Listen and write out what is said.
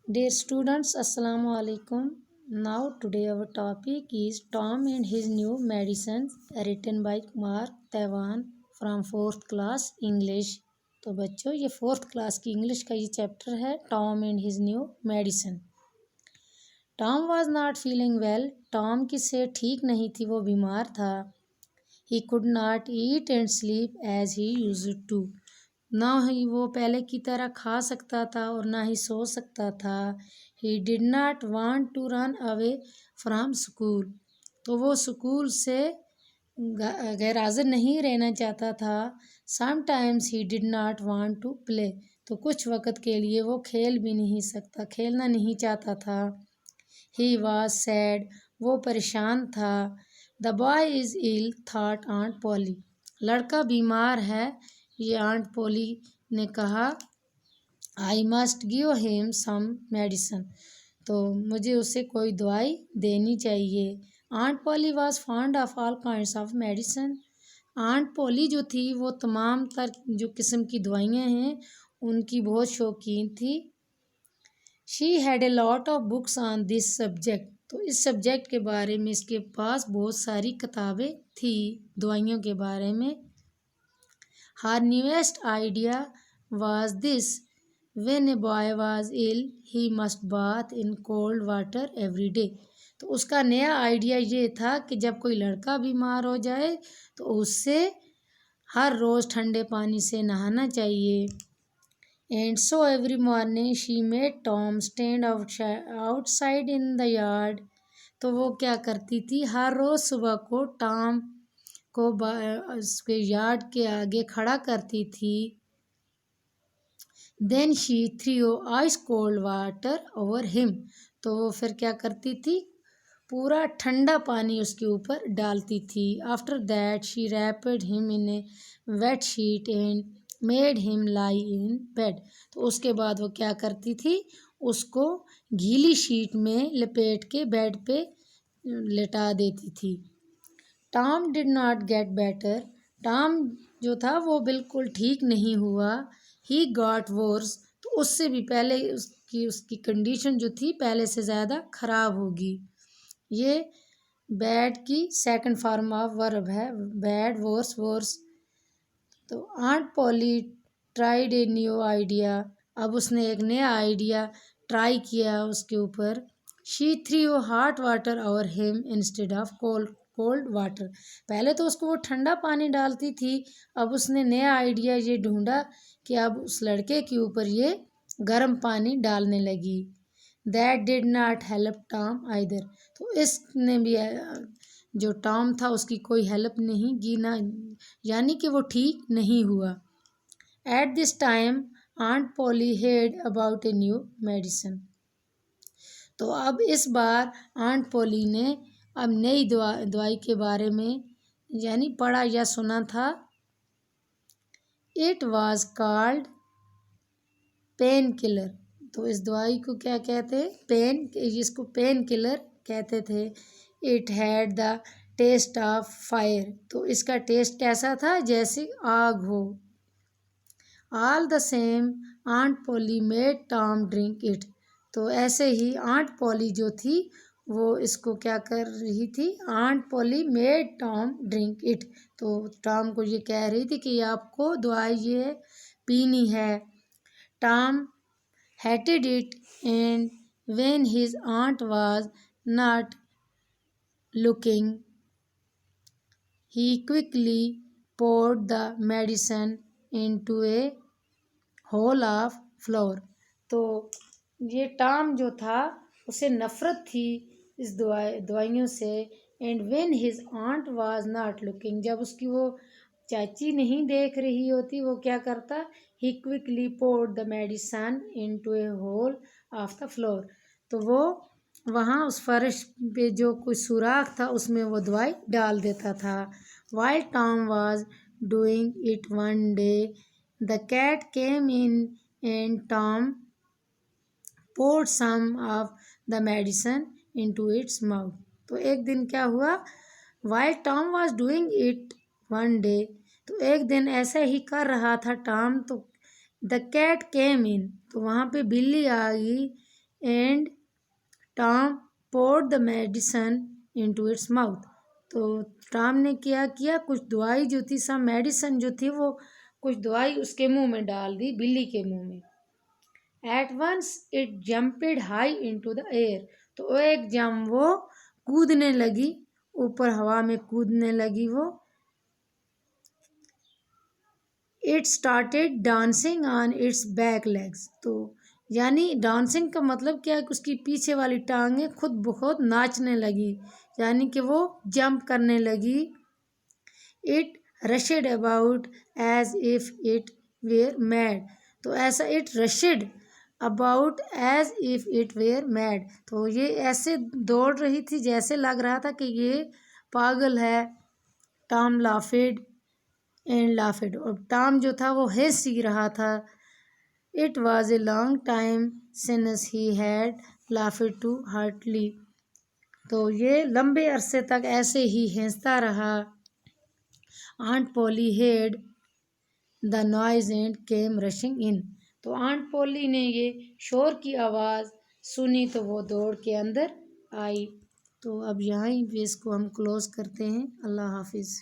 Dear students, Assalamu alaikum. Now today our topic is Tom and his new medicines, written by Kumar Tewan from fourth class English. तो बच्चों ये fourth class की English का ये chapter है Tom and his new medicine. Tom was not feeling well. Tom की सेहत ठीक नहीं थी, वो बीमार था। He could not eat and sleep as he used to. ना ही वो पहले की तरह खा सकता था और ना ही सो सकता था। He did not want to run away from school. तो वो स्कूल से गैर हाजिर नहीं रहना चाहता था। Sometimes he did not want to play. तो कुछ वक़्त के लिए वो खेलना नहीं चाहता था। He was sad. वो परेशान था। The boy is ill thought aunt Polly. लड़का बीमार है, ये आंट पोली ने कहा। I must give him some medicine. तो मुझे उसे कोई दवाई देनी चाहिए। Aunt Polly was fond of all kinds of medicine. Aunt Polly जो थी वो तमाम तर जो किस्म की दवाइयाँ हैं उनकी बहुत शौकीन थी। She had a lot of books on this subject. तो इस सब्जेक्ट के बारे में इसके पास बहुत सारी किताबें थी दवाइयों के बारे में। Her newest idea was this: when a boy was ill, he must bath in cold water every day. तो उसका नया आइडिया ये था कि जब कोई लड़का बीमार हो जाए तो उससे हर रोज़ ठंडे पानी से नहाना चाहिए। And so every morning she made Tom stand outside in the yard. तो वो क्या करती थी, हर रोज़ सुबह को टॉम को उसके यार्ड के आगे खड़ा करती थी। Then she threw ice cold water over him. तो वो फिर क्या करती थी, पूरा ठंडा पानी उसके ऊपर डालती थी। After that she wrapped him in a wet sheet and made him lie in bed. तो उसके बाद वो क्या करती थी, उसको गीली शीट में लपेट के बेड पे लेटा देती थी। Tom did not get better. Tom जो था वो बिल्कुल ठीक नहीं हुआ। He got verse. तो उससे भी पहले उसकी कंडीशन जो थी पहले से ज़्यादा ख़राब होगी। ये बैड की सेकंड फॉर्म ऑफ वर्ब है, बैड वर्स वर्स। तो Aunt Polly tried a new idea. अब उसने एक नया आइडिया ट्राई किया उसके ऊपर। She threw hot water over him instead of cold water. पहले तो उसको वो ठंडा पानी डालती थी, अब उसने नया आइडिया ये ढूंढा कि अब उस लड़के के ऊपर ये गर्म पानी डालने लगी। That did not help Tom either. तो इसने भी जो टॉम था उसकी कोई हेल्प नहीं की, ना यानी कि वो ठीक नहीं हुआ। At this time Aunt Polly heard about a new medicine. तो अब इस बार आंट पॉली ने अब नई दवाई के बारे में यानी पढ़ा या सुना था। It was called pain killer. तो इस दवाई को क्या कहते हैं, इसको पेन किलर कहते थे। It had the taste of fire. तो इसका टेस्ट कैसा था, जैसे आग हो। All the same Aunt Polly made Tom drink it. तो ऐसे ही आंट पॉली जो थी वो इसको क्या कर रही थी, Aunt Polly made Tom drink it. तो टॉम को ये कह रही थी कि आपको दवाई ये पीनी है। Tom hated it, and when his aunt was not looking, he quickly poured the medicine into a whole of flour. तो ये टॉम जो था उसे नफ़रत थी इस दवाइयों से। And when his aunt was not looking, जब उसकी वो चाची नहीं देख रही होती वो क्या करता, he quickly poured the medicine into a hole of the floor. तो वो वहाँ उस फर्श पे जो कोई सुराख था उसमें वो दवाई डाल देता था। While Tom was doing it one day the cat came in and Tom poured some of the medicine into its mouth. तो एक दिन क्या हुआ, while Tom was doing it one day, तो एक दिन ऐसे ही कर रहा था टॉम, तो the cat came in, तो वहाँ पे बिल्ली आ गई। And Tom poured the medicine into its mouth. तो टॉम ने क्या किया, कुछ दवाई जो थी, सब मेडिसन जो थी, वो कुछ दवाई उसके मुंह में डाल दी, बिल्ली के मुंह में। At once it jumped high into the air. तो एकदम वो कूदने लगी, ऊपर हवा में कूदने लगी वो। It started dancing on it's back legs. तो यानी डांसिंग का मतलब क्या है कि उसकी पीछे वाली टांगें खुद बहुत नाचने लगी, यानी कि वो जंप करने लगी। It rushed about as if it were mad. तो ऐसा it rushed about as if it were mad. तो ये ऐसे दौड़ रही थी जैसे लग रहा था कि ये पागल है। Tom laughed and laughed. और टॉम जो था वो हंस ही रहा था। It was a long time since he had laughed too heartily. तो ये लंबे अरसे तक ऐसे ही हंसता रहा। Aunt Polly heard the noise and came rushing in. तो आंट पोली ने ये शोर की आवाज़ सुनी तो वो दौड़ के अंदर आई। तो अब यहाँ ही पे इसको हम क्लोज करते हैं। अल्लाह हाफिज़।